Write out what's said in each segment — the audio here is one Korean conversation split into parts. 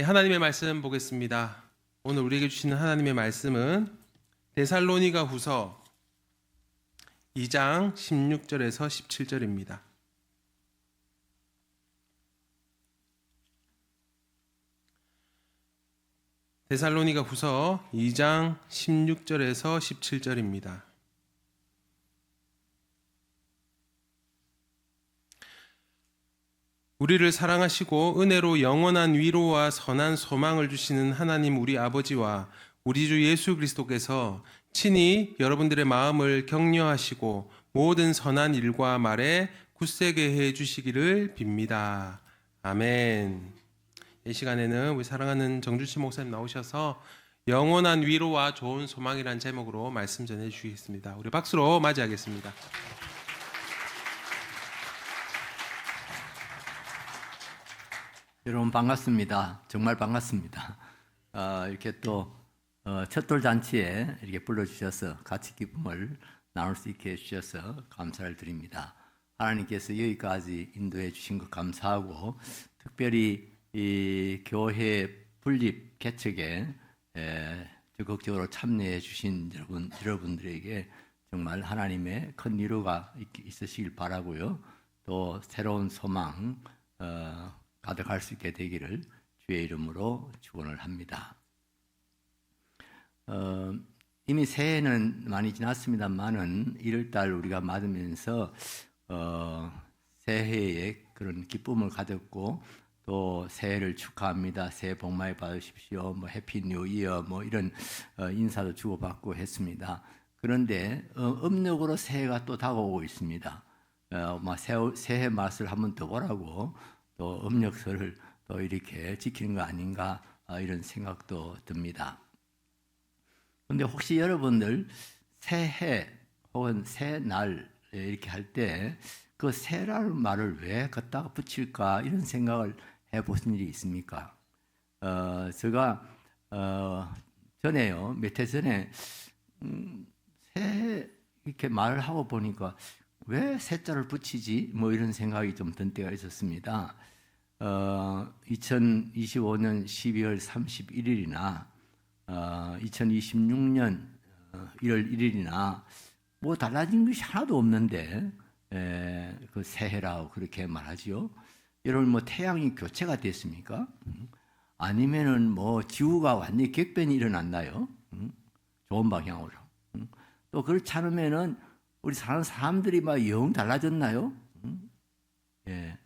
하나님의 말씀 보겠습니다. 오늘 우리에게 주시는 하나님의 말씀은 데살로니가 후서 2장 16절에서 17절입니다. 데살로니가 후서 2장 16절에서 17절입니다. 우리를 사랑하시고 은혜로 영원한 위로와 선한 소망을 주시는 하나님 우리 아버지와 우리 주 예수 그리스도께서 친히 여러분들의 마음을 격려하시고 모든 선한 일과 말에 굳세게 해 주시기를 빕니다. 아멘. 이 시간에는 우리 사랑하는 정준씨 목사님 나오셔서 영원한 위로와 좋은 소망이라는 제목으로 말씀 전해 주시겠습니다. 우리 박수로 맞이하겠습니다. 여러분 반갑습니다. 정말 반갑습니다. 이렇게 또 첫돌 잔치에 이렇게 불러주셔서 같이 기쁨을 나눌 수 있게 해주셔서 감사를 드립니다. 하나님께서 여기까지 인도해 주신 것 감사하고 특별히 이 교회 분립 개척에 적극적으로 참여해 주신 여러분들에게 정말 하나님의 큰 위로가 있으시길 바라고요. 또 새로운 소망 가득할 수 있게 되기를 주의 이름으로 축원을 합니다. 이미 새해는 많이 지났습니다만은 1월달 우리가 맞으면서 새해에 그런 기쁨을 가졌고 또 새해를 축하합니다. 새해 복 많이 받으십시오. 뭐 해피 뉴 이어 뭐 이런 인사도 주고받고 했습니다. 그런데 음력으로 새해가 또 다가오고 있습니다. 새해 맛을 한번 더 보라고 또 음력설을 또 이렇게 지키는 거 아닌가 이런 생각도 듭니다. 그런데 혹시 여러분들 새해 혹은 새날 이렇게 할 때 그 새라는 말을 왜 갖다가 붙일까 이런 생각을 해보신 일이 있습니까? 제가 전에요 몇 해 전에 새해 이렇게 말을 하고 보니까 왜 새자를 붙이지? 뭐 이런 생각이 좀 든 때가 있었습니다. 2025년 12월 31일이나 2026년 1월 1일이나 뭐 달라진 것이 하나도 없는데 그 새해라고 그렇게 말하지요. 여러분 뭐 태양이 교체가 됐습니까? 아니면은 뭐 지구가 완전히 격변이 일어났나요? 좋은 방향으로. 또 그렇지 않으면은 우리 사는 사람들이 막 영 달라졌나요? 예.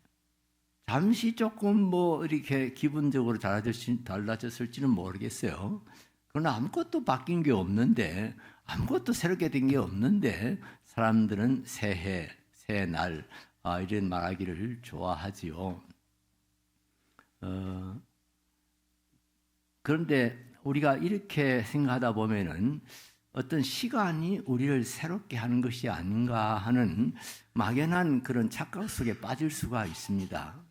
잠시 조금 뭐 이렇게 기분적으로 달라졌을지는 모르겠어요. 그러나 아무것도 바뀐 게 없는데, 아무것도 새롭게 된 게 없는데, 사람들은 새해, 새날, 이런 말하기를 좋아하지요. 그런데 우리가 이렇게 생각하다 보면은 어떤 시간이 우리를 새롭게 하는 것이 아닌가 하는 막연한 그런 착각 속에 빠질 수가 있습니다.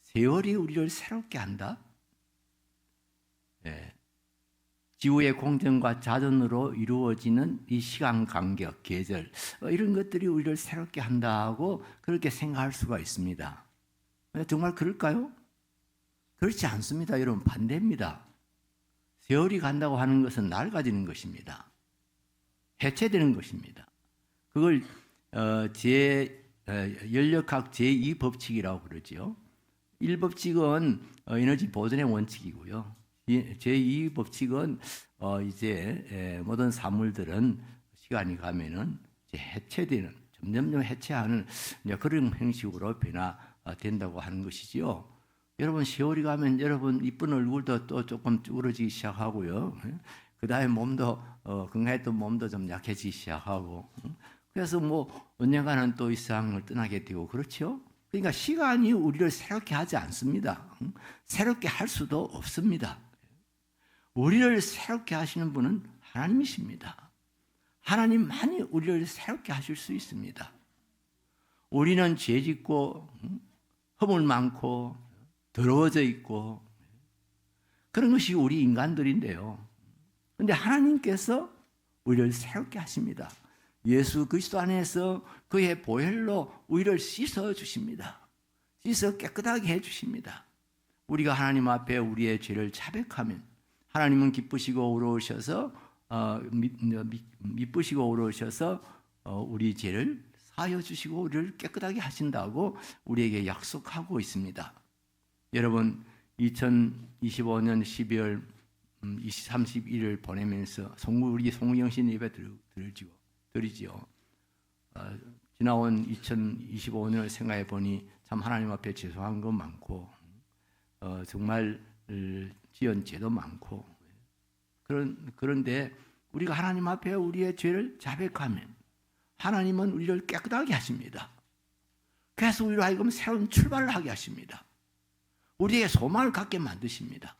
세월이 우리를 새롭게 한다? 예. 지구의 공전과 자전으로 이루어지는 이 시간 간격, 계절 이런 것들이 우리를 새롭게 한다고 그렇게 생각할 수가 있습니다. 정말 그럴까요? 그렇지 않습니다. 여러분 반대입니다. 세월이 간다고 하는 것은 낡아지는 것입니다. 해체되는 것입니다. 그걸 연력학 제2법칙이라고 그러죠. 1법칙은 에너지 보존의 원칙이고요. 제2법칙은 이제 모든 사물들은 시간이 가면은 이제 해체되는, 점점점 해체하는 그런 형식으로 변화된다고 하는 것이지요. 여러분 세월이 가면 여러분 이쁜 얼굴도 또 조금 쭈그러지기 시작하고요. 그 다음에 몸도 건강했던 몸도 좀 약해지기 시작하고 그래서 뭐 언젠가는 또 이 세상을 떠나게 되고 그렇죠. 그러니까 시간이 우리를 새롭게 하지 않습니다. 새롭게 할 수도 없습니다. 우리를 새롭게 하시는 분은 하나님이십니다. 하나님만이 우리를 새롭게 하실 수 있습니다. 우리는 죄짓고 허물 많고 더러워져 있고 그런 것이 우리 인간들인데요. 그런데 하나님께서 우리를 새롭게 하십니다. 예수 그리스도 안에서 그의 보혈로 우리를 씻어 주십니다. 씻어 깨끗하게 해 주십니다. 우리가 하나님 앞에 우리의 죄를 자백하면 하나님은 기쁘시고 의로우셔서 미쁘시고 의로우셔서 우리 죄를 사하여 주시고 우리를 깨끗하게 하신다고 우리에게 약속하고 있습니다. 여러분 2025년 12월 31일 보내면서 우리 송구영신 예배 드리지요. 지나온 2025년을 생각해 보니 참 하나님 앞에 죄송한 것 많고 정말 지은 죄도 많고 그런데 우리가 하나님 앞에 우리의 죄를 자백하면 하나님은 우리를 깨끗하게 하십니다. 그래서 우리로 하여금 새로운 출발을 하게 하십니다. 우리에게 소망을 갖게 만드십니다.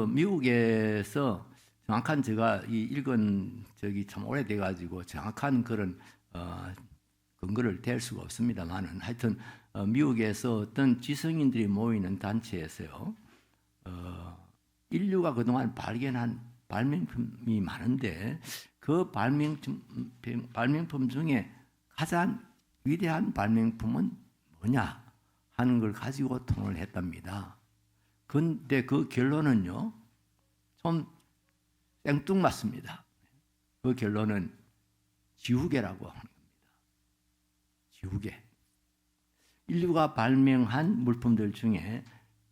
미국에서 정확한 제가 읽은 적이 참 오래돼 가지고 정확한 그런 근거를 댈 수가 없습니다만은 하여튼 미국에서 어떤 지성인들이 모이는 단체에서요. 인류가 그동안 발견한 발명품이 많은데 그 발명품 중에 가장 위대한 발명품은 뭐냐 하는 걸 가지고 토론을 했답니다. 근데 그 결론은요, 좀 생뚱맞습니다. 그 결론은 지우개라고 하는 겁니다. 지우개. 인류가 발명한 물품들 중에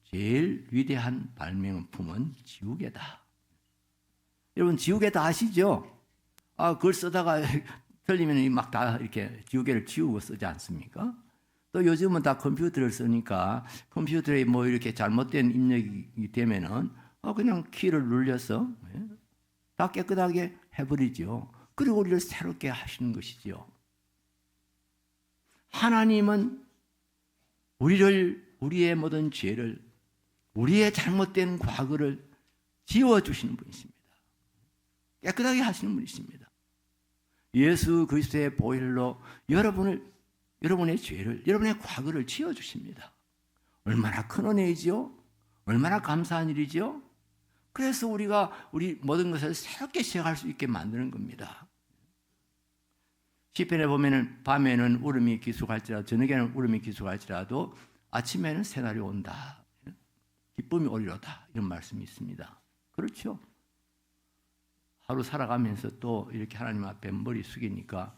제일 위대한 발명품은 지우개다. 여러분, 지우개 다 아시죠? 그걸 쓰다가 틀리면 막 다 이렇게 지우개를 지우고 쓰지 않습니까? 또 요즘은 다 컴퓨터를 쓰니까 컴퓨터에 뭐 이렇게 잘못된 입력이 되면은 그냥 키를 눌려서 다 깨끗하게 해버리죠. 그리고 우리를 새롭게 하시는 것이죠. 하나님은 우리의 모든 죄를, 우리의 잘못된 과거를 지워주시는 분이십니다. 깨끗하게 하시는 분이십니다. 예수 그리스도의 보혈로 여러분의 죄를, 여러분의 과거를 지워주십니다. 얼마나 큰 은혜이죠? 얼마나 감사한 일이죠? 그래서 우리가 우리 모든 것을 새롭게 시작할 수 있게 만드는 겁니다. 시편에 보면은 밤에는 울음이 기숙할지라도 저녁에는 울음이 기숙할지라도 아침에는 새날이 온다. 기쁨이 오리로다. 이런 말씀이 있습니다. 그렇죠? 하루 살아가면서 또 이렇게 하나님 앞에 머리 숙이니까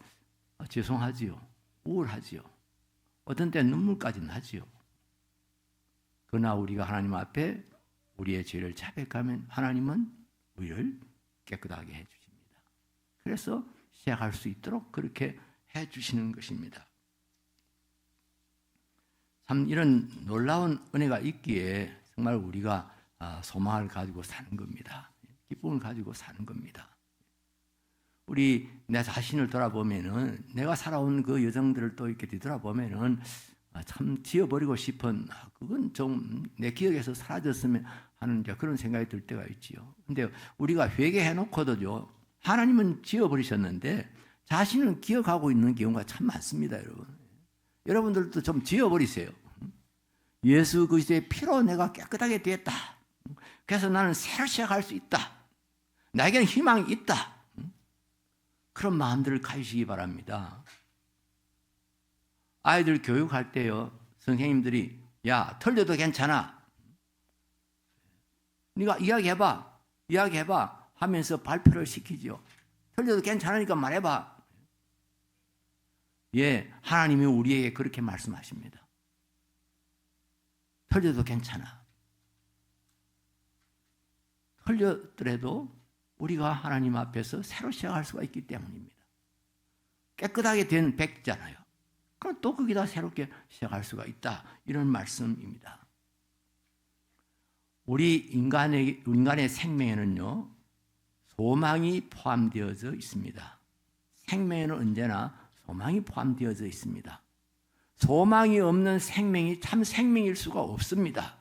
죄송하지요. 우울하지요. 어떤 때는 눈물까지 나지요. 그러나 우리가 하나님 앞에 우리의 죄를 자백하면 하나님은 우리를 깨끗하게 해주십니다. 그래서 시작할 수 있도록 그렇게 해주시는 것입니다. 참 이런 놀라운 은혜가 있기에 정말 우리가 소망을 가지고 사는 겁니다. 기쁨을 가지고 사는 겁니다. 내 자신을 돌아보면은 내가 살아온 그 여정들을 또 이렇게 뒤돌아보면은 참 지워버리고 싶은 그건 좀 내 기억에서 사라졌으면 하는 그런 생각이 들 때가 있지요. 근데 우리가 회개해놓고도요, 하나님은 지워버리셨는데 자신은 기억하고 있는 경우가 참 많습니다, 여러분. 여러분들도 좀 지워버리세요. 예수 그리스도의 피로 내가 깨끗하게 되었다. 그래서 나는 새로 시작할 수 있다. 나에게는 희망이 있다. 그런 마음들을 가지시기 바랍니다. 아이들 교육할 때요, 선생님들이 야, 틀려도 괜찮아. 네가 이야기해봐 하면서 발표를 시키죠. 틀려도 괜찮으니까 말해봐. 예, 하나님이 우리에게 그렇게 말씀하십니다. 틀려도 괜찮아. 틀렸더라도 우리가 하나님 앞에서 새로 시작할 수가 있기 때문입니다. 깨끗하게 된 백이잖아요. 그럼 또 거기다 새롭게 시작할 수가 있다. 이런 말씀입니다. 우리 인간의 생명에는요, 소망이 포함되어져 있습니다. 생명에는 언제나 소망이 포함되어져 있습니다. 소망이 없는 생명이 참 생명일 수가 없습니다.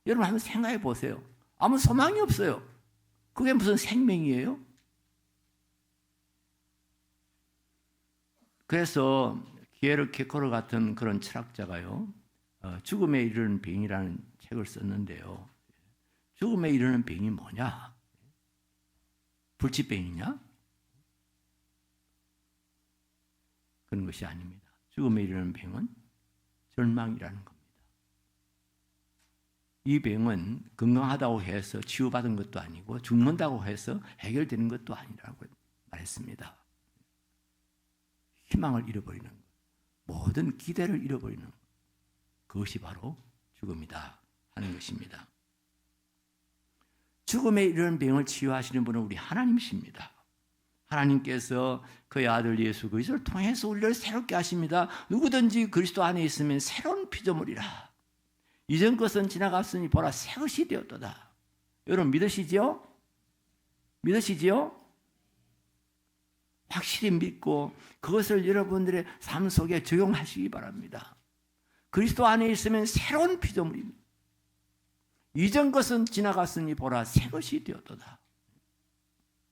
여러분 한번 생각해 보세요. 아무 소망이 없어요. 그게 무슨 생명이에요? 그래서 기에르 케코르 같은 그런 철학자가요, 죽음에 이르는 병이라는 책을 썼는데요. 죽음에 이르는 병이 뭐냐? 불치병이냐? 그런 것이 아닙니다. 죽음에 이르는 병은 절망이라는 겁니다. 이 병은 건강하다고 해서 치유받은 것도 아니고 죽는다고 해서 해결되는 것도 아니라고 말했습니다. 희망을 잃어버리는 것, 모든 기대를 잃어버리는 것, 그것이 바로 죽음이다 하는 것입니다. 죽음에 이르는 병을 치유하시는 분은 우리 하나님이십니다. 하나님께서 그의 아들 예수 그리스도를 통해서 우리를 새롭게 하십니다. 누구든지 그리스도 안에 있으면 새로운 피조물이라. 이전 것은 지나갔으니 보라 새 것이 되었도다. 여러분 믿으시죠? 믿으시죠? 확실히 믿고 그것을 여러분들의 삶 속에 적용하시기 바랍니다. 그리스도 안에 있으면 새로운 피조물입니다. 이전 것은 지나갔으니 보라 새 것이 되었도다.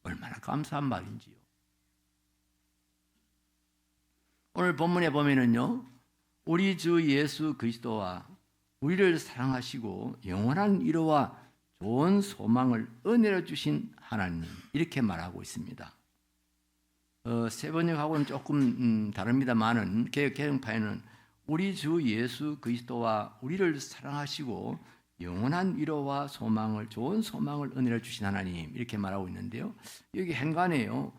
얼마나 감사한 말인지요. 오늘 본문에 보면은요, 우리 주 예수 그리스도와 우리를 사랑하시고 영원한 위로와 좋은 소망을 은혜로 주신 하나님, 이렇게 말하고 있습니다. 세 번역하고는 조금 다릅니다만은 개혁파에는 우리 주 예수 그리스도와 우리를 사랑하시고 영원한 위로와 소망을, 좋은 소망을 은혜로 주신 하나님, 이렇게 말하고 있는데요. 여기 행간에요,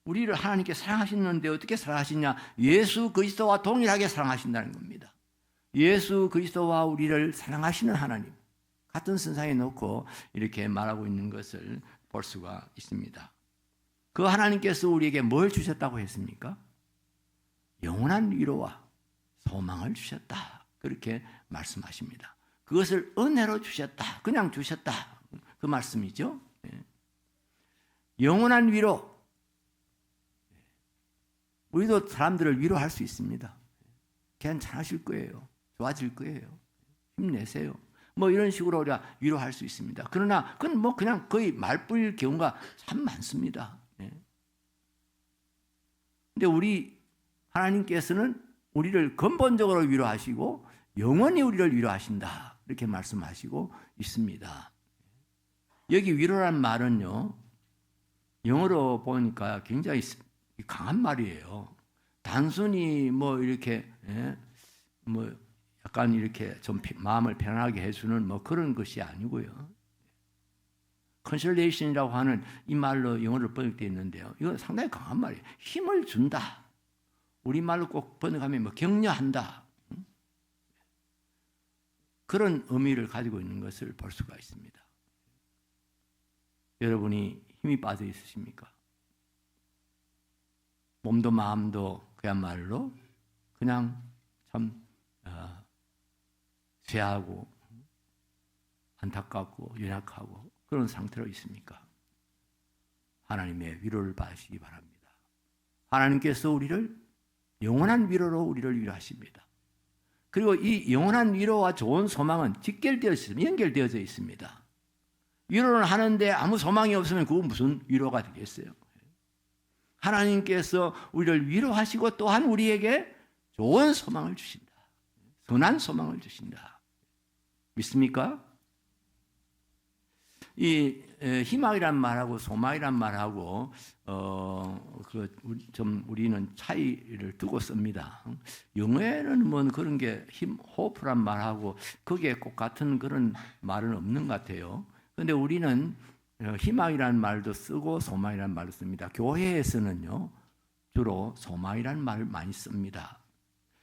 우리를 하나님께 사랑하시는데 어떻게 사랑하시냐? 예수 그리스도와 동일하게 사랑하신다는 겁니다. 예수 그리스도와 우리를 사랑하시는 하나님, 같은 선상에 놓고 이렇게 말하고 있는 것을 볼 수가 있습니다. 그 하나님께서 우리에게 뭘 주셨다고 했습니까? 영원한 위로와 소망을 주셨다, 그렇게 말씀하십니다. 그것을 은혜로 주셨다, 그냥 주셨다, 그 말씀이죠. 영원한 위로, 우리도 사람들을 위로할 수 있습니다. 괜찮으실 거예요. 좋아질 거예요. 힘내세요. 뭐 이런 식으로 우리가 위로할 수 있습니다. 그러나 그건 뭐 그냥 거의 말뿐일 경우가 참 많습니다. 근데 우리 하나님께서는 우리를 근본적으로 위로하시고 영원히 우리를 위로하신다, 이렇게 말씀하시고 있습니다. 여기 위로란 말은요, 영어로 보니까 굉장히 강한 말이에요. 단순히 뭐 이렇게 뭐 약간 이렇게 좀 마음을 편안하게 해주는 뭐 그런 것이 아니고요. consolation이라고 하는 이 말로 영어로 번역되어 있는데요, 이건 상당히 강한 말이에요. 힘을 준다. 우리말로 꼭 번역하면 뭐 격려한다, 그런 의미를 가지고 있는 것을 볼 수가 있습니다. 여러분이 힘이 빠져 있으십니까? 몸도 마음도 그야말로 그냥 참 쇠하고 안타깝고 연약하고 그런 상태로 있습니까? 하나님의 위로를 받으시기 바랍니다. 하나님께서 우리를 영원한 위로로 우리를 위로하십니다. 그리고 이 영원한 위로와 좋은 소망은 직결되어 있습니다. 연결되어져 있습니다. 위로는 하는데 아무 소망이 없으면 그건 무슨 위로가 되겠어요? 하나님께서 우리를 위로하시고 또한 우리에게 좋은 소망을 주신다. 선한 소망을 주신다. 믿습니까? 이 희망이란 말하고 소망이란 말하고 우리는 차이를 두고 씁니다. 영어에는 뭐 그런 게 호프란 말하고 그게 꼭 같은 그런 말은 없는 것 같아요. 그런데 우리는 희망이라는 말도 쓰고 소망이라는 말도 씁니다. 교회에서는요, 주로 소망이라는 말을 많이 씁니다.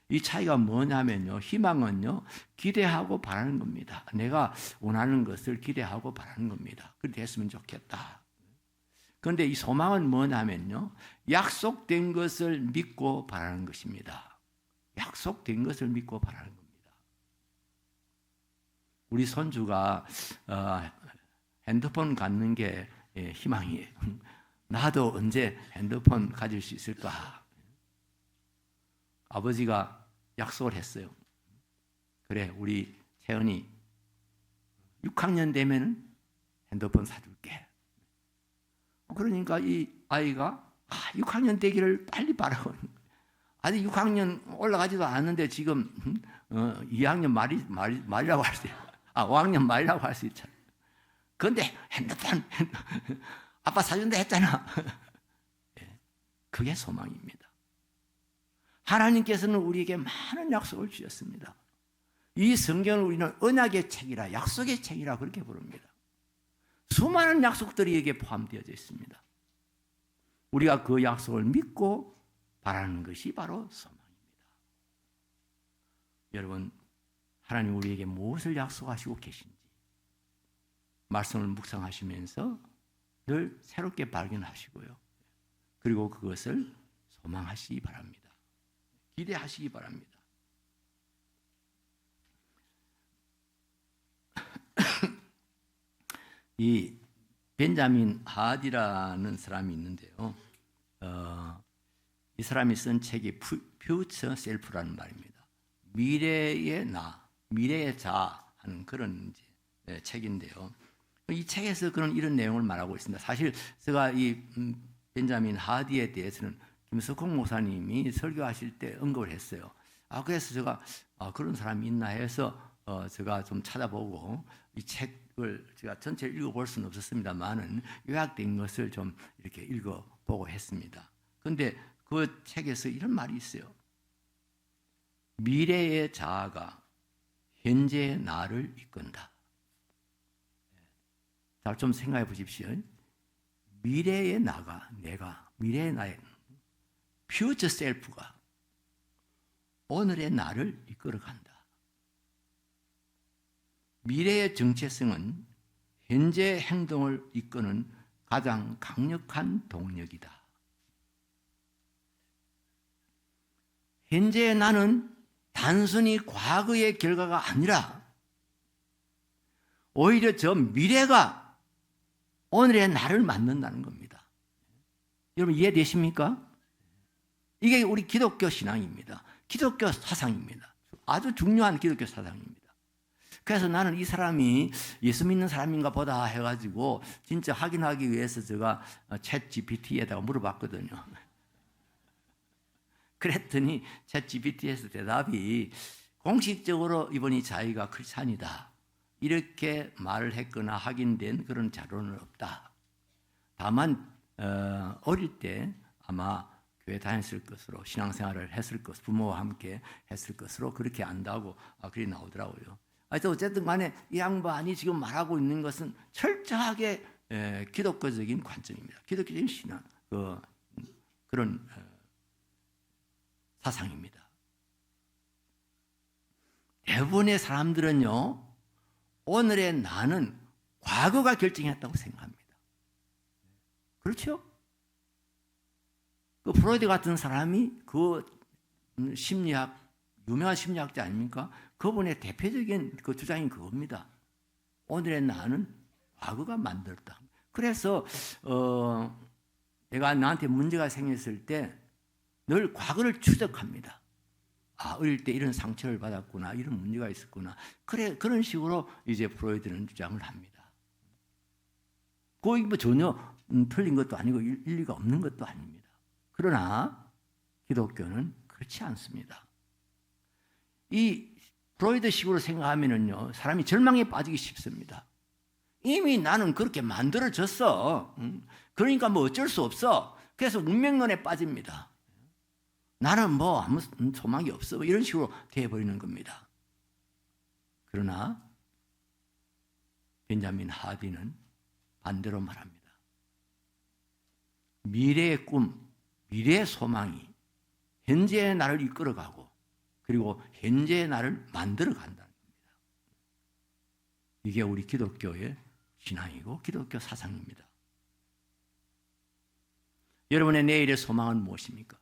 이 차이가 뭐냐면요, 희망은요, 기대하고 바라는 겁니다. 내가 원하는 것을 기대하고 바라는 겁니다. 그렇게 했으면 좋겠다. 그런데 이 소망은 뭐냐면요, 약속된 것을 믿고 바라는 것입니다. 약속된 것을 믿고 바라는 겁니다. 우리 손주가 핸드폰 갖는 게 희망이에요. 나도 언제 핸드폰 가질 수 있을까? 아버지가 약속을 했어요. 그래, 우리 채은이 6학년 되면 핸드폰 사줄게. 그러니까 이 아이가 6학년 되기를 빨리 바라고, 아직 6학년 올라가지도 않았는데 지금 2학년 말이라고 할 수 있어요. 5학년 말이라고 할 수 있잖아요. 그런데 핸드폰 아빠 사준다 했잖아. 예, 그게 소망입니다. 하나님께서는 우리에게 많은 약속을 주셨습니다. 이 성경을 우리는 언약의 책이라, 약속의 책이라 그렇게 부릅니다. 수많은 약속들이 여기에 포함되어져 있습니다. 우리가 그 약속을 믿고 바라는 것이 바로 소망입니다. 여러분, 하나님 우리에게 무엇을 약속하시고 계신지 말씀을 묵상하시면서 늘 새롭게 발견하시고요. 그리고 그것을 소망하시기 바랍니다. 기대하시기 바랍니다. 이 벤자민 하디라는 사람이 있는데요. 이 사람이 쓴 책이 퓨처 셀프라는 말입니다. 미래의 나, 미래의 자 하는 그런 이제 책인데요. 이 책에서 그런 이런 내용을 말하고 있습니다. 사실 제가 이 벤자민 하디에 대해서는 김석홍 목사님이 설교하실 때 언급을 했어요. 그래서 제가 그런 사람이 있나 해서 제가 좀 찾아보고 이 책을 제가 전체를 읽어볼 수는 없었습니다만은 요약된 것을 좀 이렇게 읽어보고 했습니다. 그런데 그 책에서 이런 말이 있어요. 미래의 자아가 현재의 나를 이끈다. 자, 좀 생각해 보십시오. 미래의 나가, 미래의 나의 퓨처 셀프가 오늘의 나를 이끌어간다. 미래의 정체성은 현재 행동을 이끄는 가장 강력한 동력이다. 현재의 나는 단순히 과거의 결과가 아니라 오히려 저 미래가 오늘의 나를 만든다는 겁니다. 여러분 이해되십니까? 이게 우리 기독교 신앙입니다. 기독교 사상입니다. 아주 중요한 기독교 사상입니다. 그래서 나는 이 사람이 예수 믿는 사람인가 보다 해가지고 진짜 확인하기 위해서 제가 챗 GPT에다가 물어봤거든요. 그랬더니 챗 GPT에서 대답이 공식적으로 이번이 자기가 크리스찬이다 이렇게 말을 했거나 확인된 그런 자료는 없다. 다만 어릴 때 아마 교회 다녔을 것으로 신앙생활을 했을 것, 부모와 함께 했을 것으로 그렇게 안다고 그리 나오더라고요. 어쨌든 간에 이 양반이 지금 말하고 있는 것은 철저하게 기독교적인 관점입니다. 기독교적인 신앙, 그런 사상입니다. 대부분의 사람들은요, 오늘의 나는 과거가 결정했다고 생각합니다. 그렇죠? 그 프로이드 같은 사람이 그 심리학, 유명한 심리학자 아닙니까? 그분의 대표적인 그 주장이 그겁니다. 오늘의 나는 과거가 만들었다. 그래서 내가 나한테 문제가 생겼을 때 늘 과거를 추적합니다. 어릴 때 이런 상처를 받았구나, 이런 문제가 있었구나. 그래, 그런 식으로 이제 프로이드는 주장을 합니다. 그거 뭐 전혀 틀린 것도 아니고 일리가 없는 것도 아닙니다. 그러나 기독교는 그렇지 않습니다. 이 프로이드식으로 생각하면은요, 사람이 절망에 빠지기 쉽습니다. 이미 나는 그렇게 만들어졌어. 그러니까 뭐 어쩔 수 없어. 그래서 운명론에 빠집니다. 나는 뭐 아무 소망이 없어. 이런 식으로 되어버리는 겁니다. 그러나 벤자민 하디는 반대로 말합니다. 미래의 꿈, 미래의 소망이 현재의 나를 이끌어가고 그리고 현재의 나를 만들어간다는 겁니다. 이게 우리 기독교의 신앙이고 기독교 사상입니다. 여러분의 내일의 소망은 무엇입니까?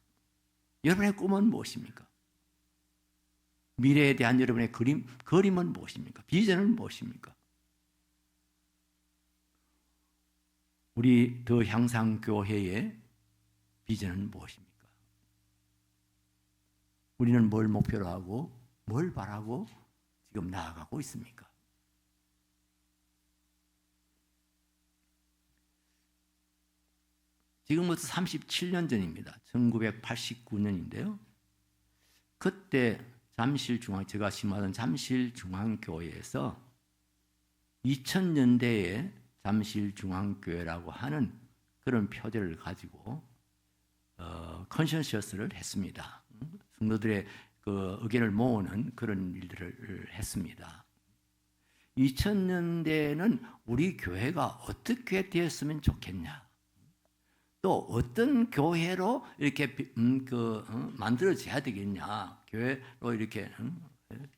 여러분의 꿈은 무엇입니까? 미래에 대한 여러분의 그림은 무엇입니까? 비전은 무엇입니까? 우리 더 향상교회의 비전은 무엇입니까? 우리는 뭘 목표로 하고 뭘 바라고 지금 나아가고 있습니까? 지금부터 37년 전입니다. 1989년인데요. 그때 제가 심하던 잠실중앙교회에서 2000년대에 잠실중앙교회라고 하는 그런 표제를 가지고 컨센서스를 했습니다. 성도들의 그 의견을 모으는 그런 일들을 했습니다. 2000년대에는 우리 교회가 어떻게 되었으면 좋겠냐, 또 어떤 교회로 이렇게 만들어져야 되겠냐, 교회로 이렇게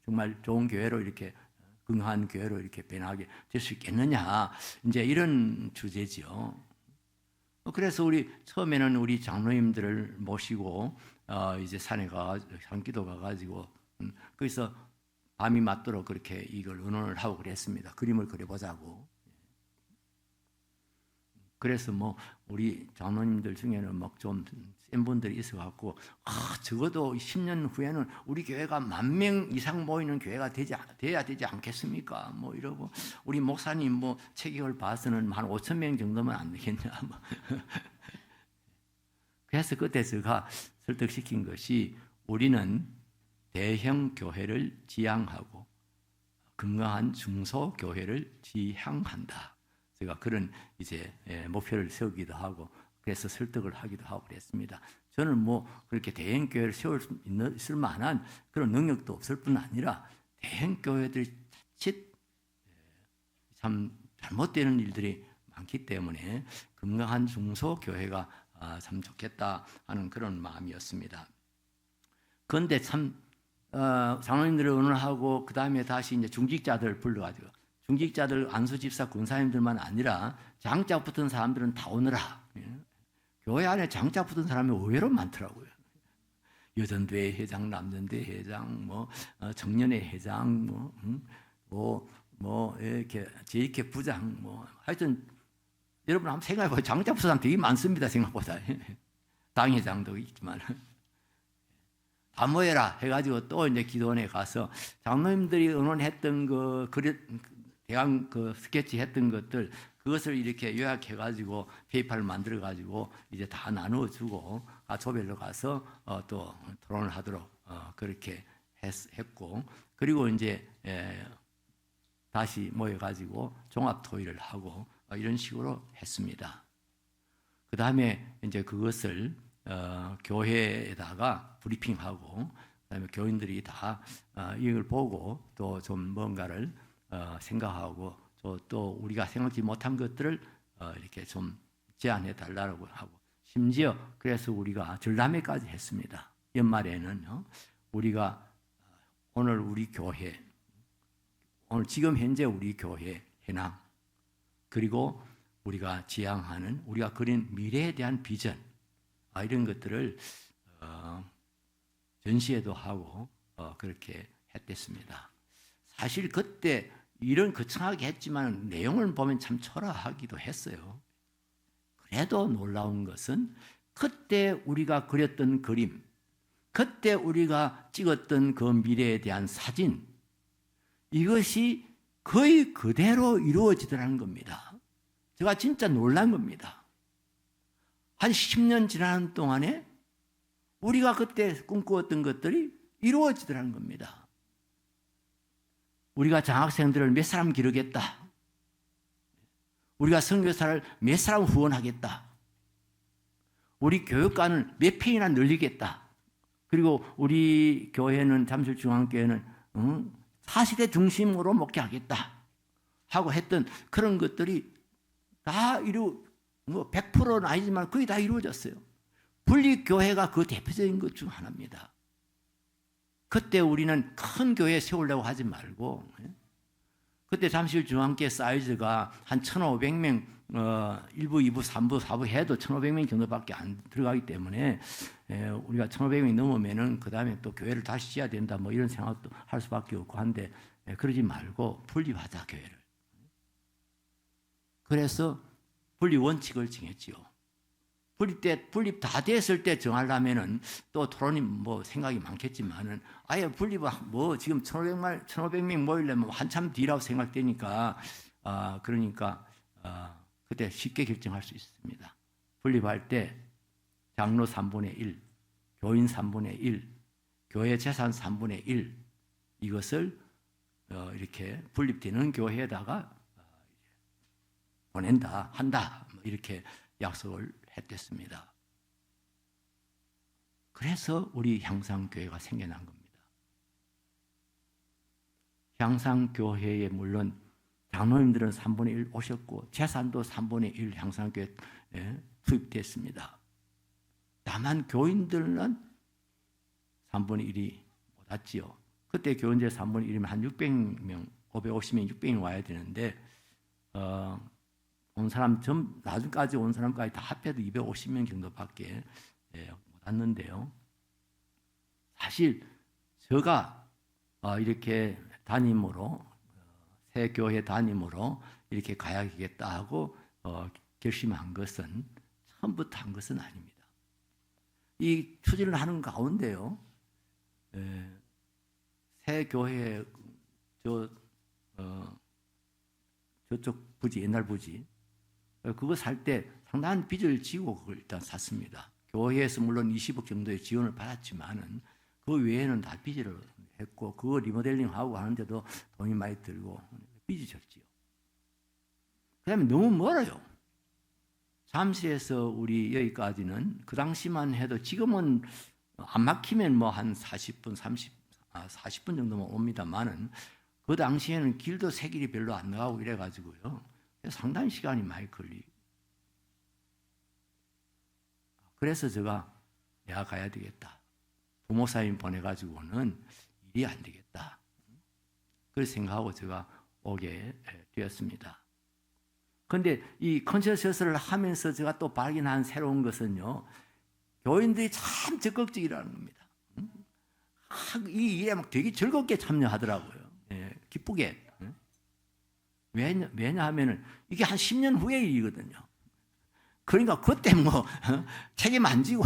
정말 좋은 교회로 이렇게 건강한 교회로 이렇게 변하게 될 수 있겠느냐, 이제 이런 주제죠. 그래서 우리 처음에는 우리 장로님들을 모시고 이제 산에 산기도 가가지고 거기서 밤이 맞도록 그렇게 이걸 의논을 하고 그랬습니다. 그림을 그려보자고. 그래서 뭐 우리 장로님들 중에는 막 좀 센 분들이 있어갖고 적어도 10년 후에는 우리 교회가 10,000명 이상 모이는 교회가 돼야 되지 않겠습니까? 뭐 이러고 우리 목사님 뭐 체격을 봐서는 한 5,000명 정도면 안 되겠냐. 뭐. 그래서 그때 제가 설득시킨 것이 우리는 대형 교회를 지향하고 건강한 중소 교회를 지향한다. 제가 그런 이제 목표를 세우기도 하고 그래서 설득을 하기도 하고 그랬습니다. 저는 뭐 그렇게 대형 교회를 세울 수 있을 만한 그런 능력도 없을 뿐 아니라 대형 교회들이 자칫 참 잘못되는 일들이 많기 때문에 건강한 중소 교회가 참 좋겠다 하는 그런 마음이었습니다. 그런데 참 장로님들을 의논하고 그 다음에 다시 이제 중직자들 불러가지고 중직자들 안수집사 군사님들만 아니라 장자 붙은 사람들은 다 오너라. 교회 안에 장자 붙은 사람이 의외로 많더라고요. 여전대 회장, 남전대 회장, 뭐 청년회 회장, 뭐 이렇게 제이케 부장, 뭐 하여튼 여러분 한번 생각해보세요. 장자 붙은 사람 되게 많습니다. 생각보다 당회장도 있지만. 다 모여라 해가지고 또 이제 기도원에 가서 장로님들이 의논했던 대강 스케치 했던 것들 그것을 이렇게 요약해가지고 페이퍼를 만들어가지고 이제 다 나누어주고 조별로 가서 또 토론을 하도록 그렇게 했고 그리고 이제 다시 모여가지고 종합 토의를 하고 이런 식으로 했습니다. 그 다음에 이제 그것을 교회에다가 브리핑하고 그다음에 교인들이 다 이걸 보고 또 좀 뭔가를 생각하고 또 우리가 생각지 못한 것들을 이렇게 좀 제안해 달라고 하고 심지어 그래서 우리가 전람회까지 했습니다. 연말에는 우리가 오늘 우리 교회 오늘 지금 현재 우리 교회 현황 그리고 우리가 지향하는 우리가 그린 미래에 대한 비전 이런 것들을 전시회도 하고 그렇게 했댔습니다. 사실 그때 일은 거창하게 했지만 내용을 보면 참 초라하기도 했어요. 그래도 놀라운 것은 그때 우리가 그렸던 그림, 그때 우리가 찍었던 그 미래에 대한 사진, 이것이 거의 그대로 이루어지더라는 겁니다. 제가 진짜 놀란 겁니다. 한 10년 지나는 동안에 우리가 그때 꿈꾸었던 것들이 이루어지더라는 겁니다. 우리가 장학생들을 몇 사람 기르겠다. 우리가 선교사를 몇 사람 후원하겠다. 우리 교육관을 몇 편이나 늘리겠다. 그리고 우리 교회는 잠실중앙교회는 사실의 중심으로 목회하겠다 하고 했던 그런 것들이 다 100%는 아니지만 거의 다 이루어졌어요. 분립교회가 그 대표적인 것 중 하나입니다. 그때 우리는 큰 교회 세우려고 하지 말고 그때 잠실중앙교회 사이즈가 한 1,500명 1부, 2부, 3부, 4부 해도 1,500명 정도밖에 안 들어가기 때문에 우리가 1,500명이 넘으면은 그 다음에 또 교회를 다시 지어야 된다 뭐 이런 생각도 할 수밖에 없고 한데 그러지 말고 분립하자 교회를. 그래서 분립 원칙을 정했지요. 분립 다 됐을 때 정하려면은 또 토론이 뭐 생각이 많겠지만은 아예 분립 뭐 지금 1,500명 모이려면 한참 뒤라고 생각되니까 그러니까 그때 쉽게 결정할 수 있습니다. 분립할 때 장로 3분의 1, 교인 3분의 1, 교회 재산 3분의 1 이것을 이렇게 분립되는 교회에다가 보낸다, 한다 이렇게 약속을 했댔습니다. 그래서 우리 향상교회가 생겨난 겁니다. 향상교회에 물론 장로님들은 3분의 1 오셨고 재산도 3분의 1 향상교회에 투입됐습니다. 다만 교인들은 3분의 1이 못 왔지요. 그때 교인들 3분의 1이면 한 600명, 550명, 600명 와야 되는데 온 사람 나중까지 온 사람까지 다 합해도 250명 정도밖에 못 왔는데요. 사실 제가 이렇게 담임으로 새 교회 담임으로 이렇게 가야겠다 하고 결심한 것은 처음부터 한 것은 아닙니다. 이 추진을 하는 가운데요, 새 교회 저쪽 부지, 옛날 부지 그거 살 때 상당한 빚을 지고 그걸 일단 샀습니다. 교회에서 물론 20억 정도의 지원을 받았지만은 그 외에는 다 빚을 했고 그거 리모델링하고 하는데도 돈이 많이 들고 빚이 졌지요. 그다음에 너무 멀어요. 잠시에서 우리 여기까지는 그 당시만 해도 지금은 안 막히면 뭐 한 40분, 40분 정도면 옵니다만은 그 당시에는 길도 새 길이 별로 안 나가고 이래가지고요. 상당히 시간이 많이 걸리고. 그래서 내가 가야 되겠다. 부모사님 보내가지고는 일이 안 되겠다. 그래서 생각하고 제가 오게 되었습니다. 그런데 이 컨셔스를 하면서 제가 또 발견한 새로운 것은요, 교인들이 참 적극적이라는 겁니다. 이 일에 막 되게 즐겁게 참여하더라고요. 기쁘게. 왜냐하면 이게 한 10년 후의 일이거든요. 그러니까 그때 책임 안 지고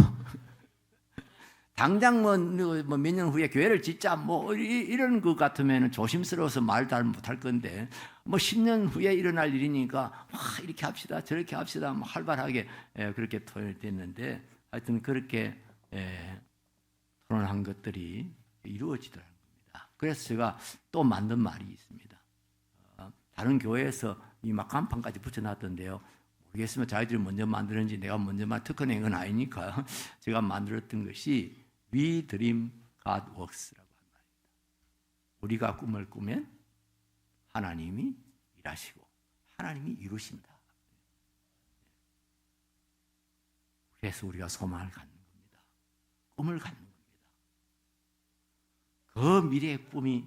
당장 몇 년 후에 교회를 짓자 이런 것 같으면 조심스러워서 말 잘 못할 건데 10년 후에 일어날 일이니까 이렇게 합시다 저렇게 합시다 활발하게 그렇게 토론됐는데 하여튼 그렇게 토론한 것들이 이루어지더라는 겁니다. 그래서 제가 또 만든 말이 있습니다. 다른 교회에서 이 막 간판까지 붙여놨던데요. 모르겠으면 자기들이 먼저 만드는지 내가 먼저 특허낸 건 아니니까 제가 만들었던 것이 We Dream God Works라고 한 말입니다. 우리가 꿈을 꾸면 하나님이 일하시고 하나님이 이루신다. 그래서 우리가 소망을 갖는 겁니다. 꿈을 갖는 겁니다. 그 미래의 꿈이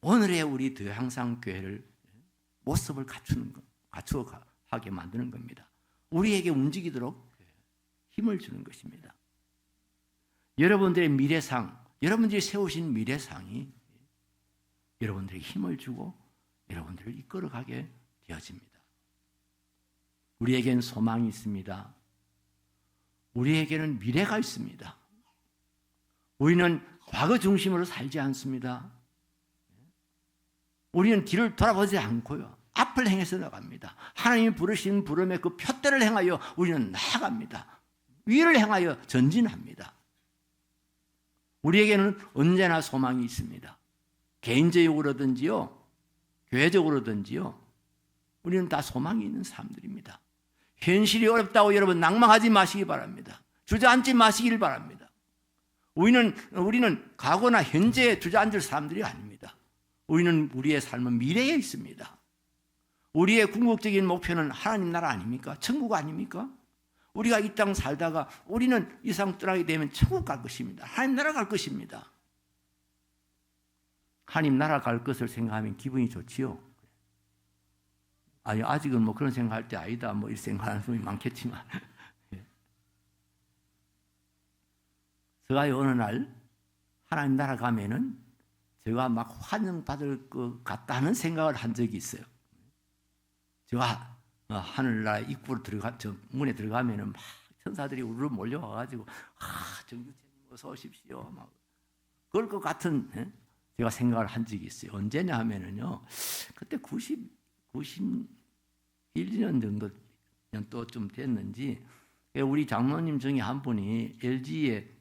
오늘의 우리 대향상교회를 모습을 갖추어가게 만드는 겁니다. 우리에게 움직이도록 힘을 주는 것입니다. 여러분들의 미래상, 여러분들이 세우신 미래상이 여러분들에게 힘을 주고 여러분들을 이끌어가게 되어집니다. 우리에게는 소망이 있습니다. 우리에게는 미래가 있습니다. 우리는 과거 중심으로 살지 않습니다. 우리는 뒤를 돌아보지 않고요. 앞을 행해서 나갑니다. 하나님이 부르신 부름의 그 표대를 행하여 우리는 나아갑니다. 위를 향하여 전진합니다. 우리에게는 언제나 소망이 있습니다. 개인적으로든지요, 교회적으로든지요, 우리는 다 소망이 있는 사람들입니다. 현실이 어렵다고 여러분 낭망하지 마시기 바랍니다. 주저앉지 마시길 바랍니다. 우리는 과거나 현재에 주저앉을 사람들이 아닙니다. 우리는 우리의 삶은 미래에 있습니다. 우리의 궁극적인 목표는 하나님 나라 아닙니까? 천국 아닙니까? 우리가 이 땅 살다가 우리는 이 세상 떠나게 되면 천국 갈 것입니다. 하나님 나라 갈 것입니다. 하나님 나라 갈 것을 생각하면 기분이 좋지요. 아니 아직은 그런 생각할 때 아니다 이렇게 생각하는 사람이 많겠지만 제가 어느 날 하나님 나라 가면은 제가 막 환영받을 것 같다는 생각을 한 적이 있어요. 제가 하늘나라 입구로 문에 들어가면은 막 천사들이 우르르 몰려와가지고 정규체님 어서 오십시오. 그럴 것 같은 제가 생각을 한 적이 있어요. 언제냐 하면은요, 그때 91년 정도 또 좀 됐는지 우리 장로님 중에 한 분이 LG의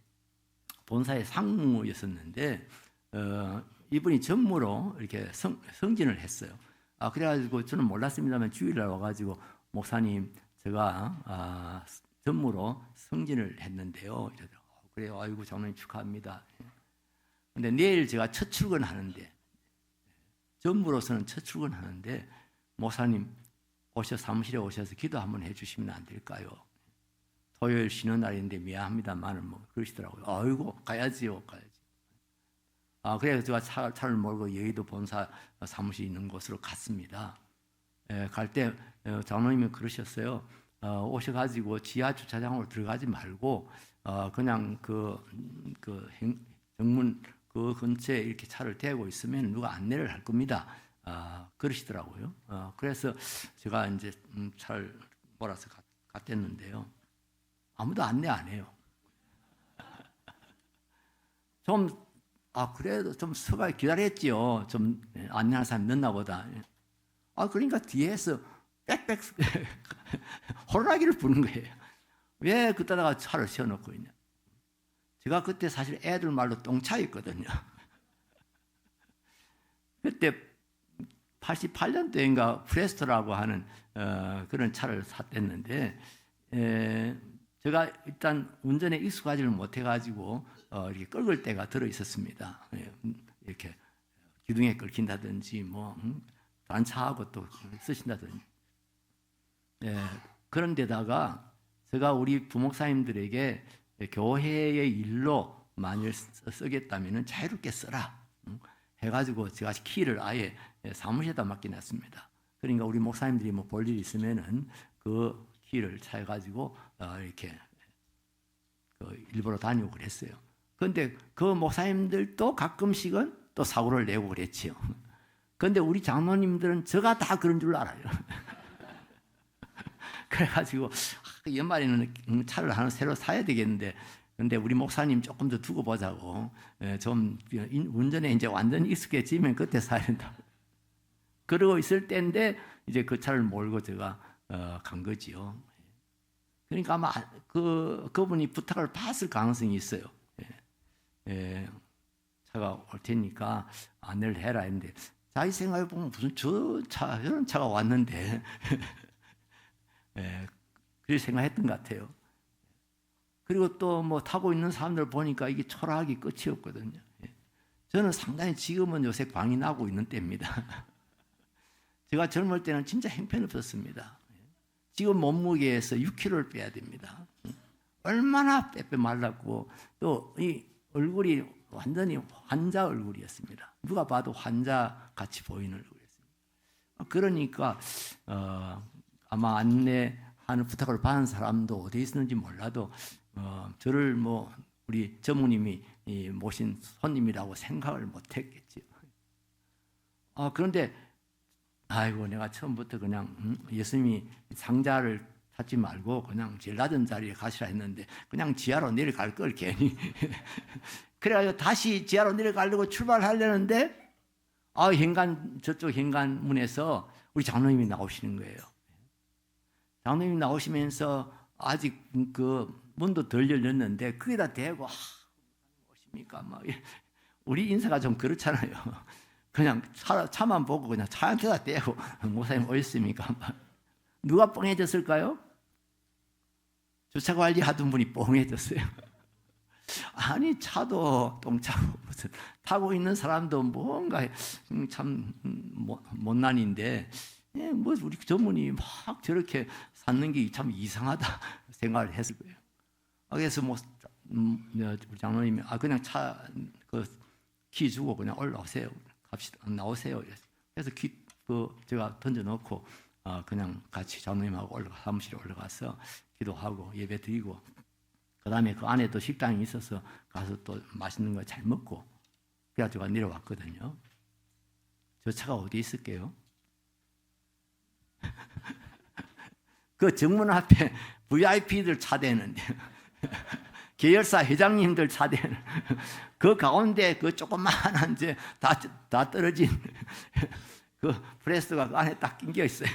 본사의 상무였었는데 이분이 전무로 이렇게 성진을 했어요. 그래가지고 저는 몰랐습니다만 주일날 와가지고 목사님 제가 전무로 승진을 했는데요. 이러더라고요. 그래요. 아이고 장로님 축하합니다. 근데 내일 제가 첫 출근하는데, 전무로서는 첫 출근하는데, 목사님 사무실에 오셔서 기도 한번 해주시면 안 될까요? 토요일 쉬는 날인데 미안합니다만은 뭐 그러시더라고요. 아이고 가야지요. 그래서 제가 차를 몰고 여의도 본사 사무실 있는 곳으로 갔습니다. 갈 때 장로님이 그러셨어요. 오셔가지고 지하 주차장으로 들어가지 말고 그냥 정문 그 근처에 이렇게 차를 대고 있으면 누가 안내를 할 겁니다. 그러시더라고요. 그래서 제가 이제 차를 몰아서 갔댔는데요. 아무도 안내 안 해요. 그래도 좀 서가 기다렸지요. 좀 안내하는 사람이 늦나 보다. 그러니까 뒤에서 빽빽 호루라기를 부는 거예요. 왜 그때다가 차를 세워놓고 있냐. 제가 그때 사실 애들 말로 똥차였거든요. 그때 88년도인가 프레스토라고 하는 그런 차를 샀댔는데 제가 일단 운전에 익숙하지를 못해가지고 이렇게 긁을 때가 들어 있었습니다. 이렇게 기둥에 긁힌다든지 뭐 다른 차하고 또 쓰신다든지. 그런데다가 제가 우리 부목사님들에게 교회의 일로 만일 쓰겠다면 자유롭게 써라 해가지고 제가 키를 아예 사무실에다 맡겨놨습니다. 그러니까 우리 목사님들이 뭐 볼 일이 있으면은 그 키를 차가지고 이렇게 일부러 다니고 그랬어요. 그런데 그 목사님들도 가끔씩은 또 사고를 내고 그랬지요. 그런데 우리 장로님들은 제가 다 그런 줄 알아요. 그래가지고 연말에는 차를 하나 새로 사야 되겠는데, 근데 우리 목사님 조금 더 두고 보자고, 좀 운전에 이제 완전히 익숙해지면 그때 사야 된다. 그러고 있을 때인데 이제 그 차를 몰고 제가 간 거지요. 그러니까 아마 그분이 부탁을 받을 가능성이 있어요. 차가 올 테니까 안내를 해라 했는데, 자기 생각해 보면 무슨 저런 차가 왔는데 그렇게 생각했던 것 같아요. 그리고 또 뭐 타고 있는 사람들 보니까 이게 초라하기 끝이 없거든요. 저는 상당히 지금은 요새 광이 나고 있는 때입니다. 제가 젊을 때는 진짜 형편없었습니다. 지금 몸무게에서 6kg를 빼야 됩니다. 얼마나 빼빼 말랐고 또 이 얼굴이 완전히 환자 얼굴이었습니다. 누가 봐도 환자 같이 보이는 얼굴이었습니다. 그러니까 아마 안내하는 부탁을 받은 사람도 어디에 있었는지 몰라도 저를 뭐 우리 전무님이 모신 손님이라고 생각을 못했겠지요. 그런데 아이고 내가 처음부터 그냥 예수님이 상자를 찾지 말고 그냥 제일 낮은 자리에 가시라 했는데 그냥 지하로 내려갈 걸 괜히 그래가지고 다시 지하로 내려가려고 출발하려는데 저쪽 현관문에서 우리 장로님이 나오시는 거예요. 장로님이 나오시면서 아직 그 문도 덜 열렸는데 그게다 대고 오십니까? 막 우리 인사가 좀 그렇잖아요. 그냥 차만 보고 그냥 차한테다 떼고 목사님 오셨습니까? 누가 뻥해졌을까요? 주차관리 하던 분이 뻥해졌어요. 아니 차도 똥차고 무슨 타고 있는 사람도 뭔가 참 못난인데 뭐 우리 전문이 막 저렇게 쌓는 게 참 이상하다 생각을 했을 거예요. 그래서 뭐 우리 장로님이 그냥 차 키 주고 그냥 올라오세요. 갑시다. 나오세요. 그래서 제가 던져놓고 그냥 같이 장로님하고 사무실에 올라가서 기도하고 예배 드리고 그 다음에 그 안에 또 식당이 있어서 가서 또 맛있는 거 잘 먹고 그래가지고 내려왔거든요. 저 차가 어디 있을게요? 그 정문 앞에 VIP들 차대는데 계열사 회장님들 차대는 그 가운데 그 조그마한 이제 다 떨어진 그 프레스가 그 안에 딱 낑겨 있어요.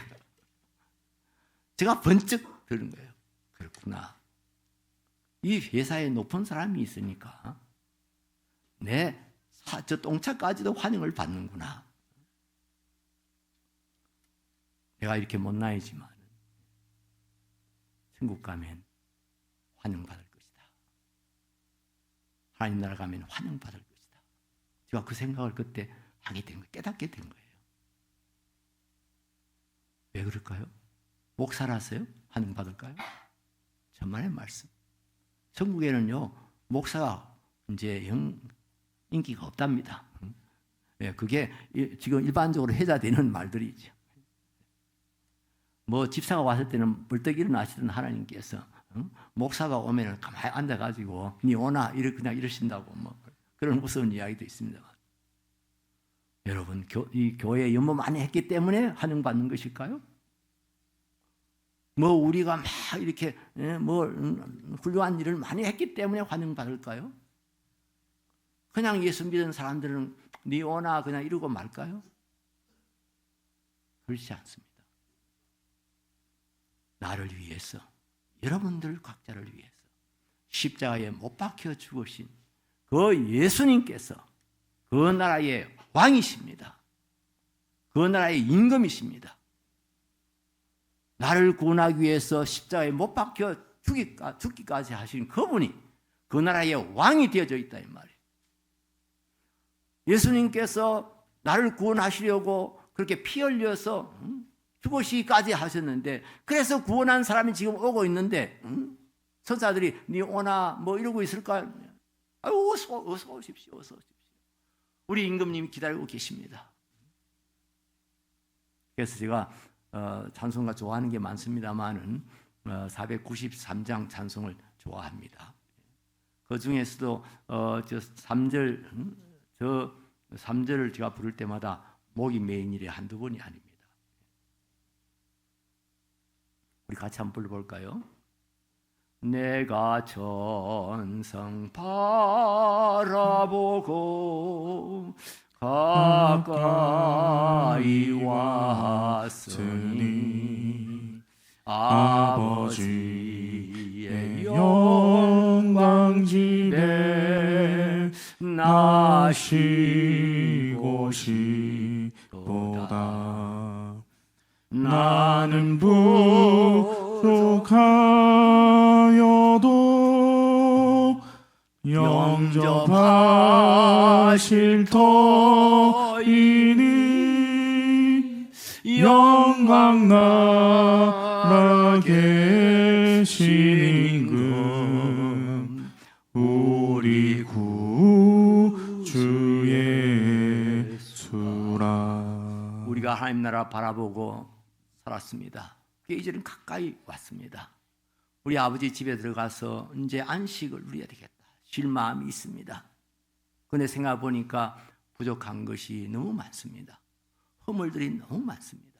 제가 번쩍 들은 거예요. 그렇구나. 이 회사에 높은 사람이 있으니까 저 똥차까지도 환영을 받는구나. 내가 이렇게 못나이지만 천국 가면 환영받을 것이다. 하나님 나라 가면 환영받을 것이다. 제가 그 생각을 그때 하게 된 거예요. 깨닫게 된 거예요. 왜 그럴까요? 목사라서요? 환영받을까요? 천만의 말씀. 천국에는요, 목사가 이제 인기가 없답니다. 예, 그게 지금 일반적으로 회자되는 말들이죠. 뭐 집사가 왔을 때는 벌떡 일어나시던 하나님께서 목사가 오면은 가만히 앉아가지고 니 오나 그냥 이러신다고 뭐 그런 무서운 이야기도 있습니다. 여러분, 이 교회에 연모 많이 했기 때문에 환영받는 것일까요? 뭐 우리가 막 이렇게 뭐 훌륭한 일을 많이 했기 때문에 환영받을까요? 그냥 예수 믿는 사람들은 니 오나 그냥 이러고 말까요? 그렇지 않습니다. 나를 위해서, 여러분들 각자를 위해서 십자가에 못 박혀 죽으신 그 예수님께서 그 나라의 왕이십니다. 그 나라의 임금이십니다. 나를 구원하기 위해서 십자가에 못 박혀 죽기까지 하신 그분이 그 나라의 왕이 되어져 있다 이 말이에요. 예수님께서 나를 구원하시려고 그렇게 피 흘려서 죽으시기까지 하셨는데, 그래서 구원한 사람이 지금 오고 있는데 천사들이 니 오나 뭐 이러고 있을까? 아유, 어서 오십시오. 어서 오십시오. 우리 임금님이 기다리고 계십니다. 그래서 제가 찬송가 좋아하는 게 많습니다만은 493장 찬송을 좋아합니다. 그 중에서도 저 3절을 제가 부를 때마다 목이 메인 일이 한두 번이 아닙니다. 우리 같이 한번 불러볼까요? 내가 전성 바라보고 가까이 왔으니 아버지의 영광 집에 나시고 싶도다. 나는 부족하여도 영접하실 터이니 영광 나라 계신 임금 우리 구주 예수라. 우리가 하나님 나라 바라보고 살았습니다. 이제는 가까이 왔습니다. 우리 아버지 집에 들어가서 이제 안식을 누려야 되겠다. 쉴 마음이 있습니다. 그런데 생각해 보니까 부족한 것이 너무 많습니다. 허물들이 너무 많습니다.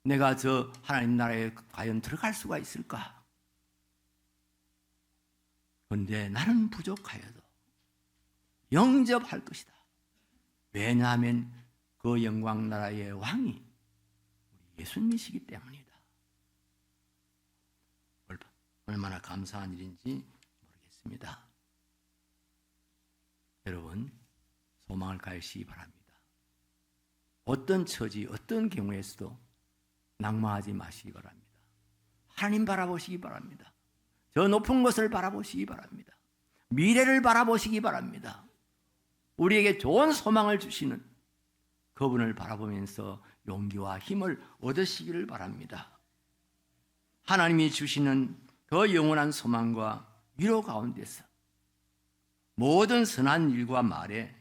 내가 저 하나님 나라에 과연 들어갈 수가 있을까? 그런데 나는 부족하여도 영접할 것이다. 왜냐하면 그 영광 나라의 왕이 예수님이시기 때문이다. 얼마나 감사한 일인지 모르겠습니다. 여러분, 소망을 가지시기 바랍니다. 어떤 처지, 어떤 경우에서도 낙마하지 마시기 바랍니다. 하나님 바라보시기 바랍니다. 저 높은 것을 바라보시기 바랍니다. 미래를 바라보시기 바랍니다. 우리에게 좋은 소망을 주시는 그분을 바라보면서 용기와 힘을 얻으시기를 바랍니다. 하나님이 주시는 그 영원한 소망과 위로 가운데서 모든 선한 일과 말에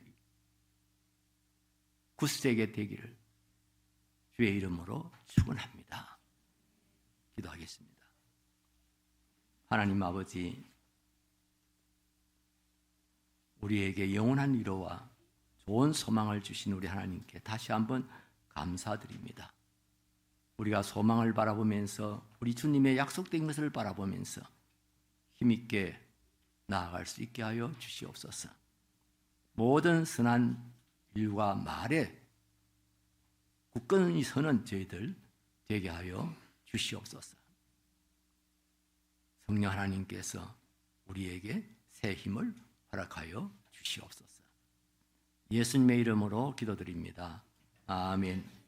굳세게 되기를 주의 이름으로 축원합니다. 기도하겠습니다. 하나님 아버지, 우리에게 영원한 위로와 좋은 소망을 주신 우리 하나님께 다시 한번 감사드립니다. 우리가 소망을 바라보면서 우리 주님의 약속된 것을 바라보면서 힘있게 나아갈 수 있게 하여 주시옵소서. 모든 선한 일과 말에 굳건히 서는 저희들 되게 하여 주시옵소서. 성령 하나님께서 우리에게 새 힘을 허락하여 주시옵소서. 예수님의 이름으로 기도드립니다. 아멘.